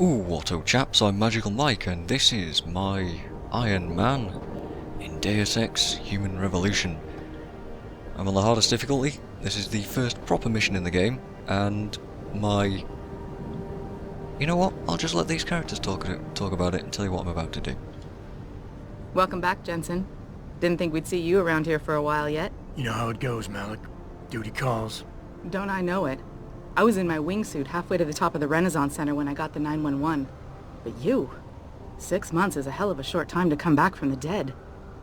Ooh, what up chaps, I'm Magical Mike and this is my Iron Man in Deus Ex Human Revolution. I'm on the hardest difficulty. This is the first proper mission in the game and my... You know what, I'll just let these characters talk about it and tell you what I'm about to do. Welcome back, Jensen. Didn't think we'd see you around here for a while yet. You know how it goes, Malik. Duty calls. Don't I know it? I was in my wingsuit halfway to the top of the Renaissance Center when I got the 911. But you... 6 months is a hell of a short time to come back from the dead.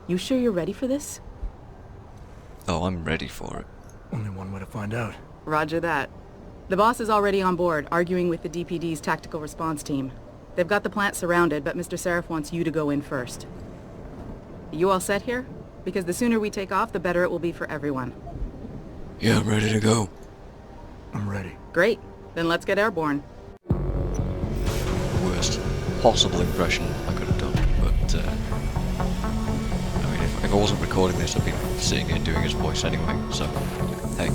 You sure you're ready for this? Oh, I'm ready for it. Only one way to find out. Roger that. The boss is already on board, arguing with the DPD's tactical response team. They've got the plant surrounded, but Mr. Sarif wants you to go in first. You all set here? Because the sooner we take off, the better it will be for everyone. Yeah, I'm ready to go. I'm ready. Great. Then let's get airborne. Worst possible impression I could have done, but I mean, if I wasn't recording this, I'd be sitting here doing his voice anyway, so hey.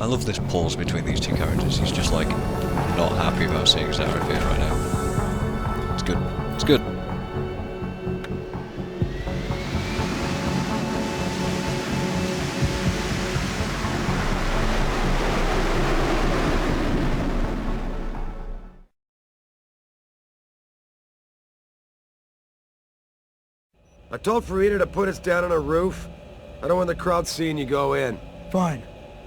I love this pause between these two characters. He's just like not happy about seeing Sarif here right now. It's good. It's good. I told Farida to put us down on a roof. I don't want the crowd seeing you go in. Fine.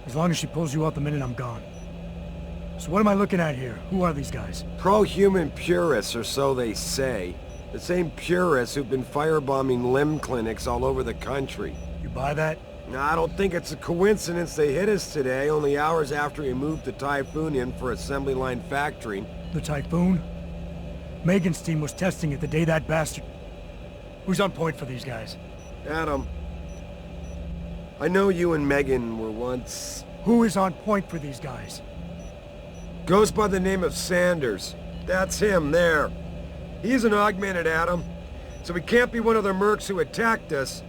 As long as she pulls you out the minute I'm gone. So what am I looking at here? Who are these guys? Pro-human purists, or so they say. The same purists who've been firebombing limb clinics all over the country. You buy that? Now, I don't think it's a coincidence they hit us today, only hours after we moved the Typhoon in for assembly line factory. The Typhoon? Megan's team was testing it the day that bastard... Who's on point for these guys? Adam, I know you and Megan were once... Who is on point for these guys? Goes by the name of Sanders. That's him, there. He's an augmented Adam, so he can't be one of the mercs who attacked us,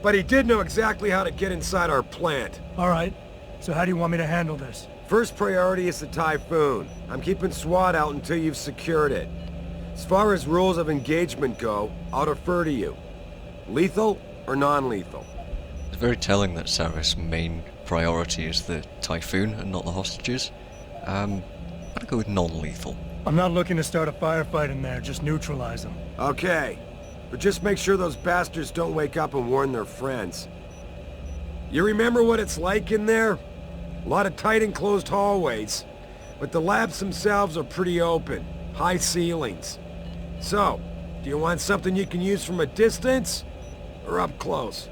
but he did know exactly how to get inside our plant. Alright, so how do you want me to handle this? First priority is the Typhoon. I'm keeping SWAT out until you've secured it. As far as rules of engagement go, I'll defer to you. Lethal or non-lethal? It's very telling that Sarif's main priority is the Typhoon and not the hostages. I'd go with non-lethal. I'm not looking to start a firefight in there, just neutralize them. Okay, but just make sure those bastards don't wake up and warn their friends. You remember what it's like in there? A lot of tight enclosed hallways, but the labs themselves are pretty open. High ceilings. So, do you want something you can use from a distance, or up close?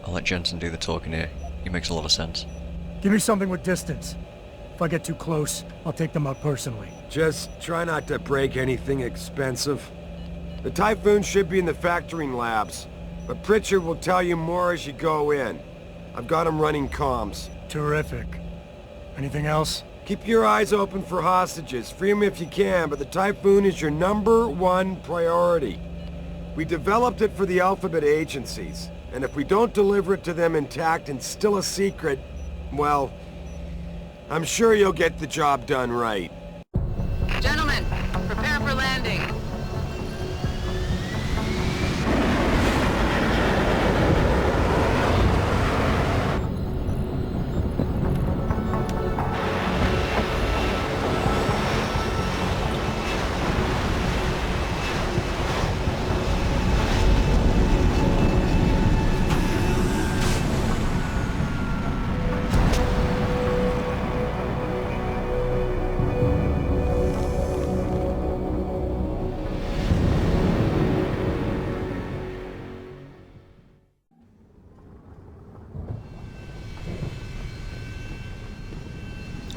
I'll let Jensen do the talking here. He makes a lot of sense. Give me something with distance. If I get too close, I'll take them out personally. Just try not to break anything expensive. The Typhoon should be in the factoring labs, but Pritchard will tell you more as you go in. I've got him running comms. Terrific. Anything else? Keep your eyes open for hostages. Free them if you can, but the Typhoon is your #1 priority. We developed it for the Alphabet agencies, and if we don't deliver it to them intact and still a secret, well, I'm sure you'll get the job done right. Gentlemen, prepare for landing.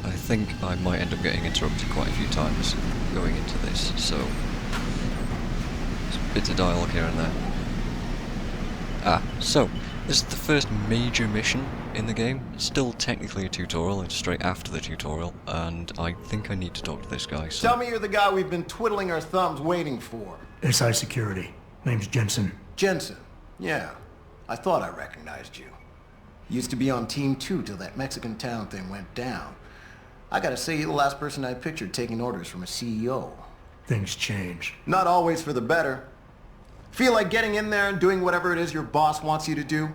I think I might end up getting interrupted quite a few times going into this, so bits of dialogue here and there. So this is the first major mission in the game. It's still technically a tutorial, it's straight after the tutorial, and I think I need to talk to this guy, so... Tell me you're the guy we've been twiddling our thumbs waiting for. SI Security. Name's Jensen. Jensen. Yeah. I thought I recognized you. Used to be on Team 2 till that Mexican town thing went down. I gotta say, you're the last person I pictured taking orders from a CEO. Things change. Not always for the better. Feel like getting in there and doing whatever it is your boss wants you to do?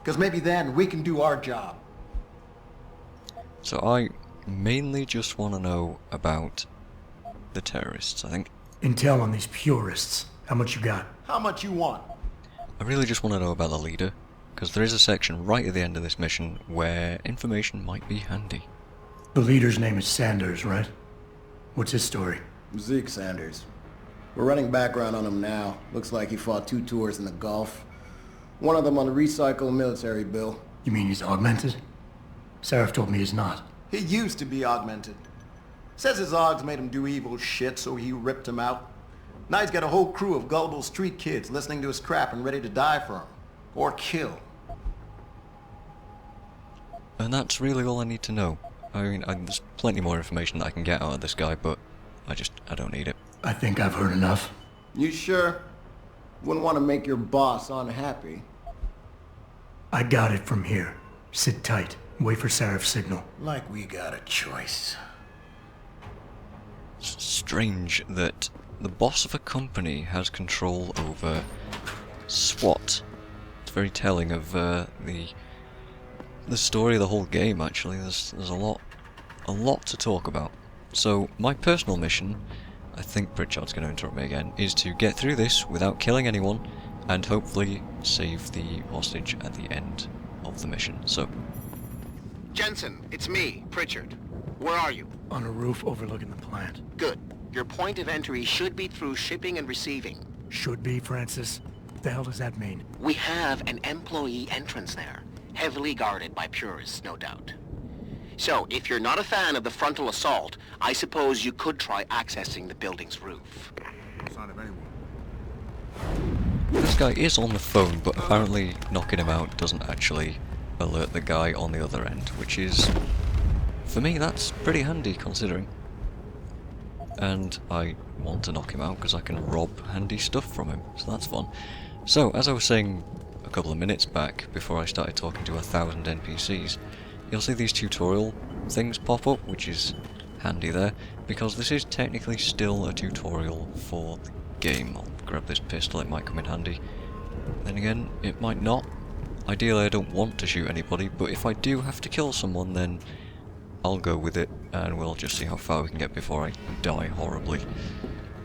Because maybe then we can do our job. So I mainly just want to know about the terrorists, I think. Intel on these purists. How much you got? How much you want? I really just want to know about the leader, because there is a section right at the end of this mission where information might be handy. The leader's name is Sanders, right? What's his story? Zeke Sanders. We're running background on him now. Looks like he fought 2 tours in the Gulf. One of them on a recycled military bill. You mean he's augmented? Sarif told me he's not. He used to be augmented. Says his Augs made him do evil shit, so he ripped him out. Now he's got a whole crew of gullible street kids listening to his crap and ready to die for him. Or kill. And that's really all I need to know. I mean, there's plenty more information that I can get out of this guy, but I don't need it. I think I've heard enough. You sure? Wouldn't want to make your boss unhappy. I got it from here. Sit tight. Wait for Sarif's signal. Like we got a choice. It's strange that the boss of a company has control over SWAT. It's very telling of the story of the whole game, actually. There's a lot to talk about. So my personal mission, I think Pritchard's going to interrupt me again, is to get through this without killing anyone and hopefully save the hostage at the end of the mission. So, Jensen, it's me, Pritchard. Where are you? On a roof overlooking the plant. Good. Your point of entry should be through shipping and receiving. Should be, Francis. What the hell does that mean? We have an employee entrance there, heavily guarded by purists, no doubt. So, if you're not a fan of the frontal assault, I suppose you could try accessing the building's roof. this guy is on the phone, but apparently knocking him out doesn't actually alert the guy on the other end, which is, for me, that's pretty handy considering. And I want to knock him out because I can rob handy stuff from him, so that's fun. So, as I was saying a couple of minutes back, before I started talking to 1,000 NPCs, you'll see these tutorial things pop up, which is handy there, because this is technically still a tutorial for the game. I'll grab this pistol, it might come in handy. Then again, it might not. Ideally I don't want to shoot anybody, but if I do have to kill someone, then I'll go with it, and we'll just see how far we can get before I die horribly.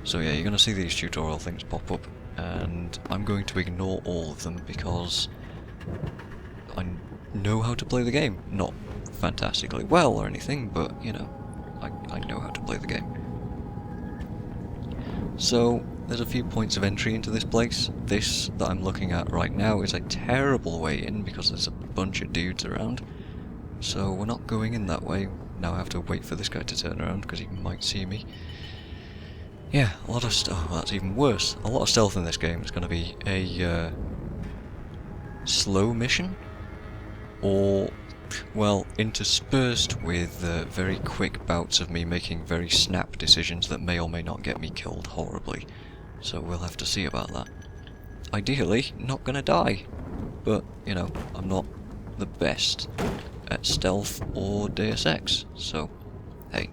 So yeah, you're going to see these tutorial things pop up, and I'm going to ignore all of them because I know how to play the game. Not fantastically well or anything, but, you know, I know how to play the game. So, there's a few points of entry into this place. This that I'm looking at right now is a terrible way in because there's a bunch of dudes around. So we're not going in that way. Now I have to wait for this guy to turn around because he might see me. Yeah, a lot of stuff. Oh, that's even worse. A lot of stealth in this game. It's going to be a slow mission, or, well, interspersed with very quick bouts of me making very snap decisions that may or may not get me killed horribly. So we'll have to see about that. Ideally, not going to die, but, you know, I'm not the best at stealth or Deus Ex, so hey,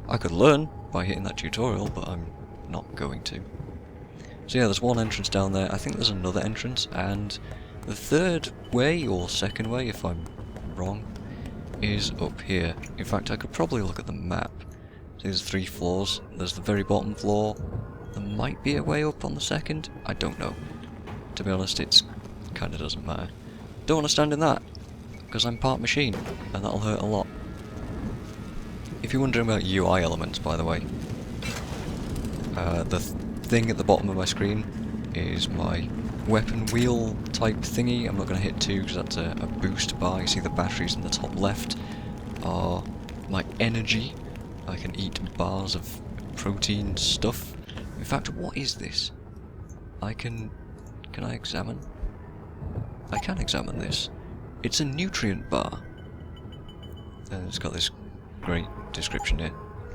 I could learn by hitting that tutorial, but I'm not going to. So yeah, there's one entrance down there. I think there's another entrance, and the third way, or second way if I'm wrong, is up here. In fact, I could probably look at the map. See, there's 3 floors. There's the very bottom floor. There might be a way up on the second. I don't know. To be honest, it kind of doesn't matter. Don't want to stand in that, because I'm part machine, and that'll hurt a lot. If you're wondering about UI elements, by the way, the thing at the bottom of my screen is my weapon wheel type thingy. I'm not going to hit 2 because that's a boost bar. You see the batteries in the top left are my energy. I can eat bars of protein stuff. In fact, what is this? Can I examine? I can examine this. It's a nutrient bar. And it's got this great description here.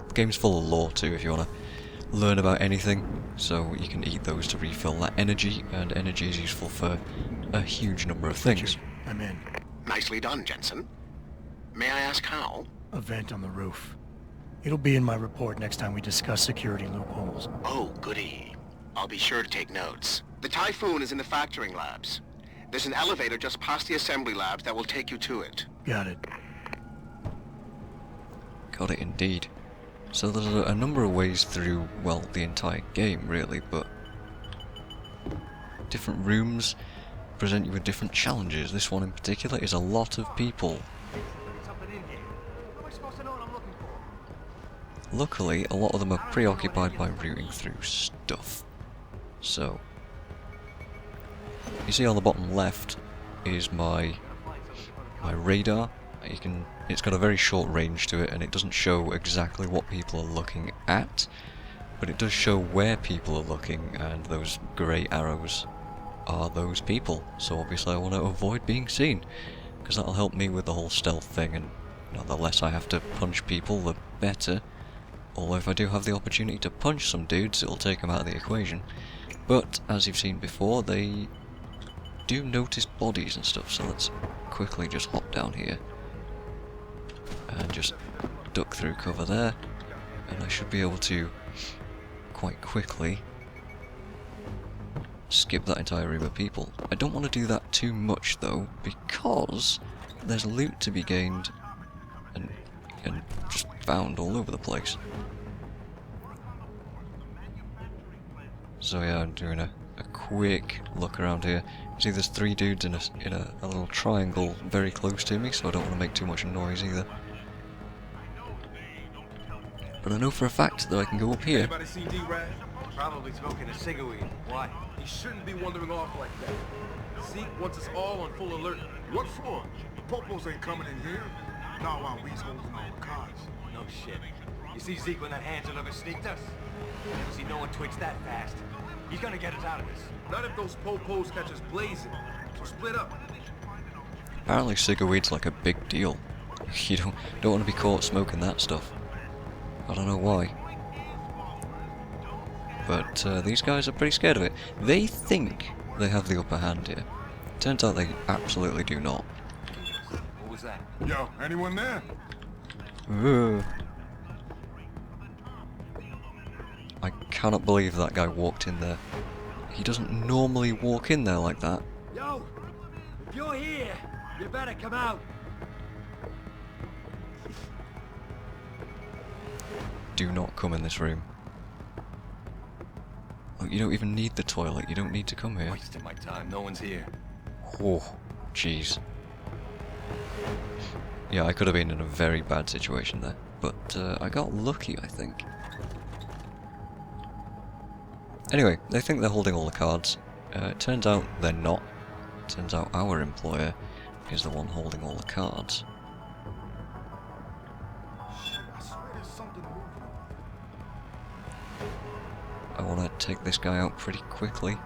The game's full of lore too if you want to learn about anything. So you can eat those to refill that energy, and energy is useful for a huge number of things. I'm in. Nicely done, Jensen. May I ask how? A vent on the roof. It'll be in my report next time we discuss security loopholes. Oh, goody. I'll be sure to take notes. The Typhoon is in the factoring labs. There's an elevator just past the assembly labs that will take you to it. Got it. Got it indeed. So there's a number of ways through, well, the entire game really, but different rooms present you with different challenges. This one in particular is a lot of people. Luckily, a lot of them are preoccupied by rooting through stuff. So, you see on the bottom left is my radar. It's got a very short range to it, and it doesn't show exactly what people are looking at, but it does show where people are looking, and those grey arrows are those people. So obviously I want to avoid being seen, because that'll help me with the whole stealth thing, and the less I have to punch people, the better. Although if I do have the opportunity to punch some dudes, it'll take them out of the equation. But, as you've seen before, they do notice bodies and stuff, so let's quickly just hop down here. And just duck through cover there. And I should be able to, quite quickly, skip that entire room of people. I don't want to do that too much, though, because there's loot to be gained and just found all over the place. So yeah, I'm doing a quick look around here. See, there's 3 dudes in a little triangle very close to me, so I don't want to make too much noise either. But I know for a fact that I can go up here. Anybody seen D-Rad? Probably smoking a cigarette. Why? He shouldn't be wandering off like that. Zeke wants us all on full alert. What for? The Popos ain't coming in here. Not while we's holding all the cards. No shit. You see Zeke when that Angela sneaked us? Never see no one twitch that fast. He's gonna get us out of this. Not if those Popos catch us blazing. So split up. Apparently cigarweed's like a big deal. You don't want to be caught smoking that stuff. I don't know why. But these guys are pretty scared of it. They think they have the upper hand here. Turns out they absolutely do not. What was that? Yo, anyone there? I cannot believe that guy walked in there. He doesn't normally walk in there like that. Yo! If you're here, you better come out. Do not come in this room. Look, you don't even need the toilet. You don't need to come here. Wasting my time. No one's here. Oh, jeez. Yeah, I could have been in a very bad situation there, but I got lucky, I think. Anyway, they think they're holding all the cards. It turns out they're not. It turns out our employer is the one holding all the cards. I want to take this guy out pretty quickly.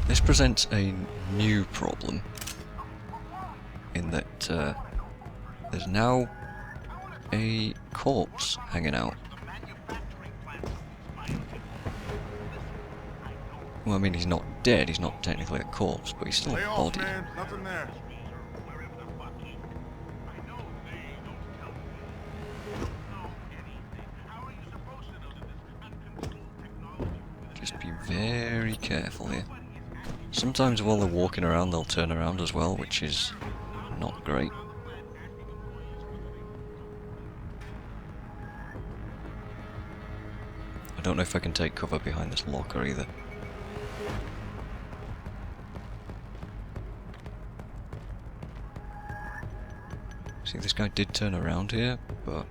This presents a new problem in that there's now a corpse hanging out. Well, I mean, he's not dead, he's not technically a corpse, but he's still a body. Nothing there. Just be very careful here. Sometimes while they're walking around, they'll turn around as well, which is not great. I don't know if I can take cover behind this locker either. See, this guy did turn around here, but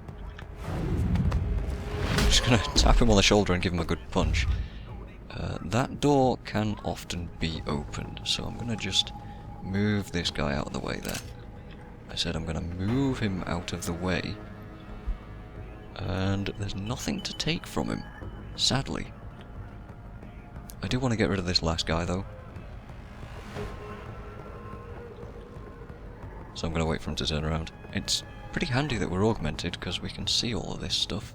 I'm just gonna tap him on the shoulder and give him a good punch. That door can often be opened, so I'm gonna just move this guy out of the way there. I said I'm gonna move him out of the way, and there's nothing to take from him, sadly. I do want to get rid of this last guy though, so I'm gonna wait for him to turn around. It's pretty handy that we're augmented because we can see all of this stuff.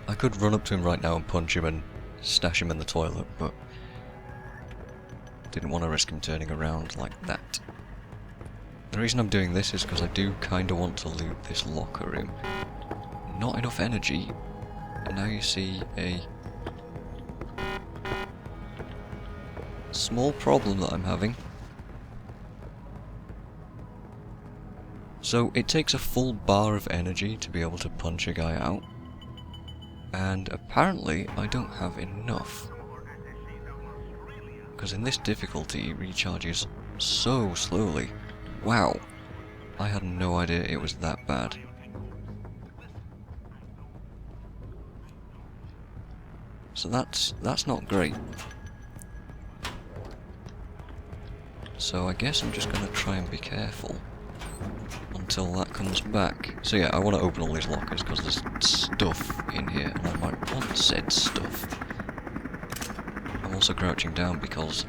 I could run up to him right now and punch him and stash him in the toilet, but Didn't want to risk him turning around like that. The reason I'm doing this is because I do kind of want to loot this locker room. Not enough energy, and now you see a small problem that I'm having. So it takes a full bar of energy to be able to punch a guy out, and apparently I don't have enough. Because in this difficulty it recharges so slowly. Wow, I had no idea it was that bad. So that's not great. So I guess I'm just going to try and be careful until that comes back. So yeah, I want to open all these lockers because there's stuff in here and I might want said stuff. I'm also crouching down because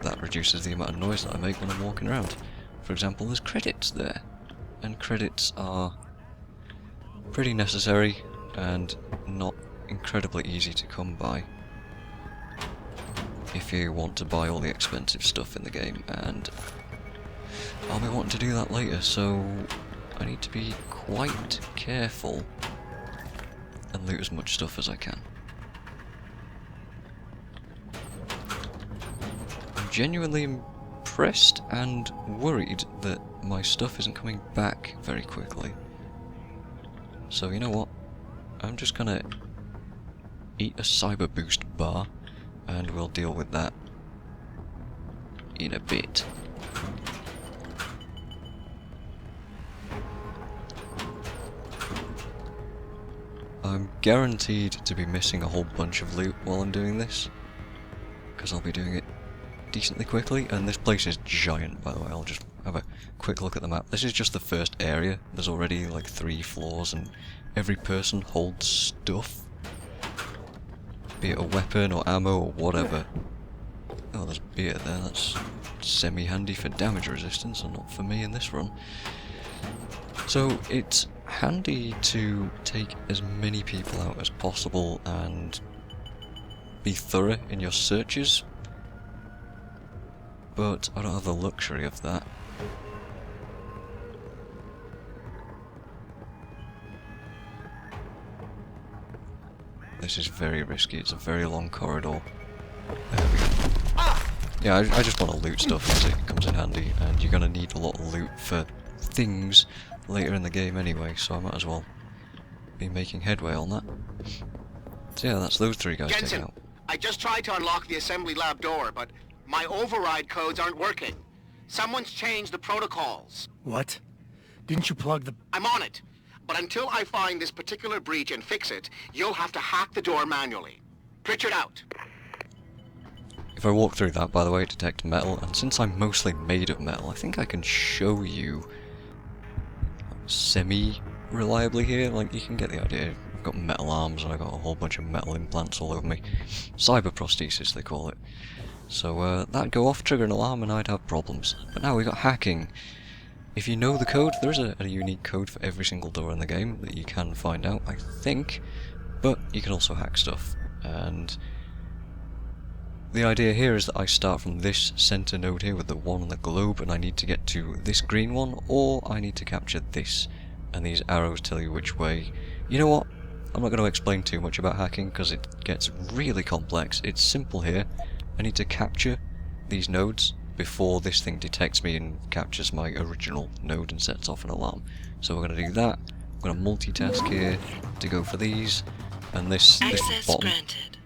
that reduces the amount of noise that I make when I'm walking around. For example, there's credits there, and credits are pretty necessary and not incredibly easy to come by if you want to buy all the expensive stuff in the game, and I'll be wanting to do that later, so I need to be quite careful and loot as much stuff as I can. I'm genuinely impressed and worried that my stuff isn't coming back very quickly. So you know what? I'm just gonna eat a cyber boost bar and we'll deal with that in a bit. I'm guaranteed to be missing a whole bunch of loot while I'm doing this, because I'll be doing it decently quickly, and this place is giant, by the way. I'll just have a quick look at the map. This is just the first area. There's already like 3 floors, and every person holds stuff, be it a weapon or ammo or whatever. Oh, there's beer there. That's semi-handy for damage resistance, and not for me in this run. So it's handy to take as many people out as possible and be thorough in your searches, but I don't have the luxury of that. This is very risky, it's a very long corridor. There we go. Yeah, I just want to loot stuff as it comes in handy, and you're going to need a lot of loot for things later in the game anyway, so I might as well be making headway on that. So yeah, that's those 3 guys taken out. I just tried to unlock the assembly lab door, but my override codes aren't working. Someone's changed the protocols. What? Didn't you plug the... I'm on it. But until I find this particular breach and fix it, you'll have to hack the door manually. Pritchard out. If I walk through that, by the way, detect metal, and since I'm mostly made of metal, I think I can show you semi-reliably here. Like, you can get the idea. I've got metal arms and I've got a whole bunch of metal implants all over me. Cyber prosthesis, they call it. So that'd go off, trigger an alarm, and I'd have problems. But now we got hacking. If you know the code, there is a unique code for every single door in the game that you can find out, I think. But you can also hack stuff. And the idea here is that I start from this center node here with the 1 on the globe, and I need to get to this green one, or I need to capture this. And these arrows tell you which way. You know what? I'm not going to explain too much about hacking because it gets really complex. It's simple here. I need to capture these nodes before this thing detects me and captures my original node and sets off an alarm. So we're going to do that. I'm going to multitask here to go for these, and this bottom. Granted.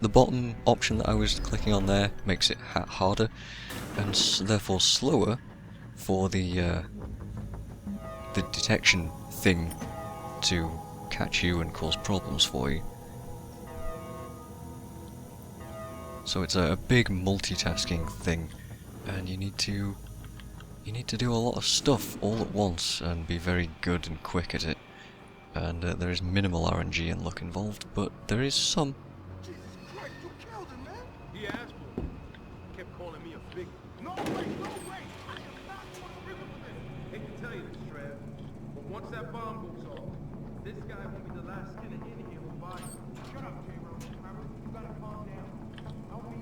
The bottom option that I was clicking on there makes it harder and therefore slower for the detection thing to catch you and cause problems for you. So it's a big multitasking thing, and you need to do a lot of stuff all at once and be very good and quick at it. And there is minimal RNG and luck involved, but there is some. Jesus Christ, you killed him, man! He asked for it. Kept calling me a big... No way, no way! I am not going to rip with this! Hate to tell you this, Trev, but once that bomb goes off, this guy won't be the last skinner in here who buys it. Shut up, J-Ro. You gotta calm down. Help me.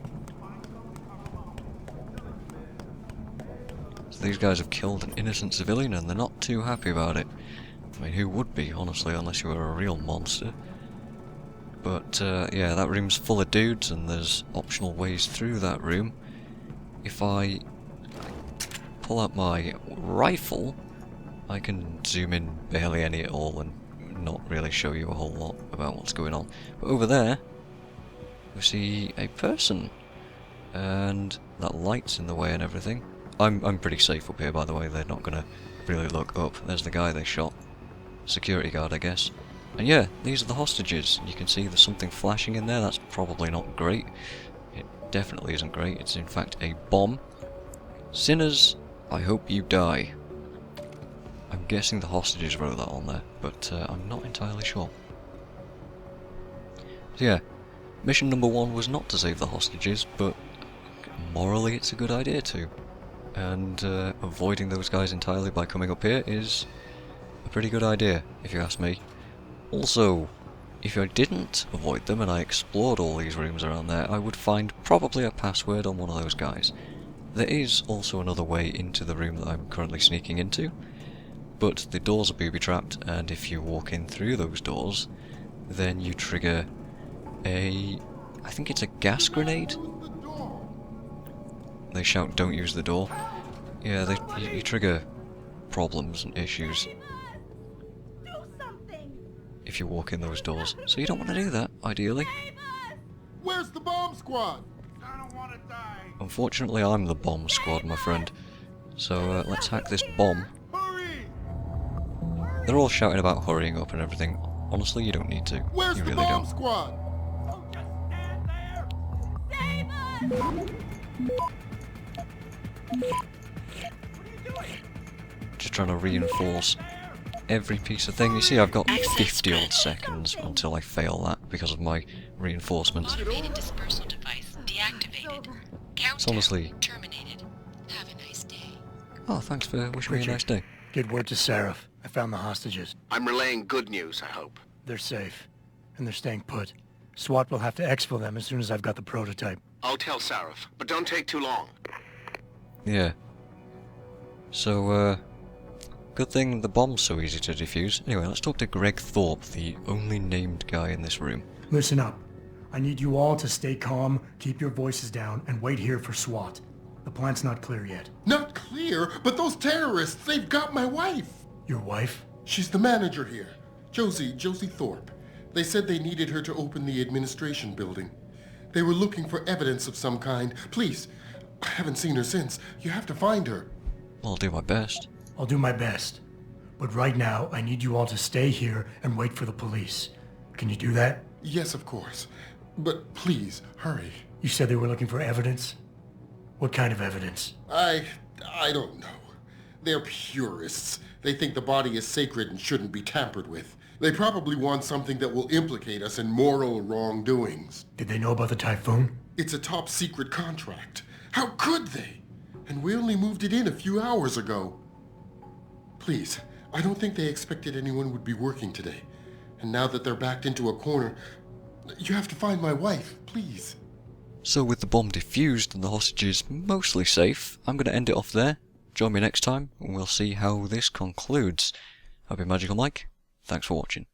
these guys have killed an innocent civilian and they're not too happy about it. I mean, who would be, honestly, unless you were a real monster? But, yeah, that room's full of dudes and there's optional ways through that room. If I pull out my rifle, I can zoom in barely any at all and not really show you a whole lot about what's going on. But over there, we see a person. And that light's in the way and everything. I'm pretty safe up here, by the way. They're not gonna really look up. There's the guy they shot. Security guard, I guess. And yeah, these are the hostages. You can see there's something flashing in there. That's probably not great. It definitely isn't great. It's in fact a bomb. Sinners, I hope you die. I'm guessing the hostages wrote that on there, but I'm not entirely sure. So yeah, mission number 1 was not to save the hostages, but morally it's a good idea to. And avoiding those guys entirely by coming up here is a pretty good idea, if you ask me. Also, if I didn't avoid them and I explored all these rooms around there, I would find probably a password on one of those guys. There is also another way into the room that I'm currently sneaking into, but the doors are booby-trapped, and if you walk in through those doors, then you trigger I think it's a gas grenade? They shout, "Don't use the door." Yeah, you trigger problems and issues if you walk in those doors. So you don't want to do that, ideally. Where's the bomb squad? I don't want to die. Unfortunately, I'm the bomb squad, my friend. So let's hack this bomb. Hurry! They're all shouting about hurrying up and everything. Honestly, you don't need to. Where's You the really bomb don't. squad? Oh, just stand there! Save us! What are you doing? Just trying to reinforce every piece of thing. You see, I've got 50 odd seconds until I fail that because of my reinforcements. Automated dispersal device deactivated. It's honestly... Terminated. Have a nice day. Oh, thanks for wishing me a nice day. Get word to Sarif. I found the hostages. I'm relaying good news, I hope. They're safe. And they're staying put. SWAT will have to exfil them as soon as I've got the prototype. I'll tell Sarif, but don't take too long. Yeah. So, good thing the bomb's so easy to defuse. Anyway, let's talk to Greg Thorpe, the only named guy in this room. Listen up. I need you all to stay calm, keep your voices down, and wait here for SWAT. The plant's not clear yet. Not clear, but those terrorists, they've got my wife. Your wife? She's the manager here. Josie Thorpe. They said they needed her to open the administration building. They were looking for evidence of some kind. Please, I haven't seen her since. You have to find her. I'll do my best. I'll do my best. But right now, I need you all to stay here and wait for the police. Can you do that? Yes, of course. But please, hurry. You said they were looking for evidence? What kind of evidence? I don't know. They're purists. They think the body is sacred and shouldn't be tampered with. They probably want something that will implicate us in moral wrongdoings. Did they know about the typhoon? It's a top secret contract. How could they? And we only moved it in a few hours ago. Please, I don't think they expected anyone would be working today. And now that they're backed into a corner, you have to find my wife, please. So with the bomb defused and the hostages mostly safe, I'm going to end it off there. Join me next time and we'll see how this concludes. I've been Magical Mike. Thanks for watching.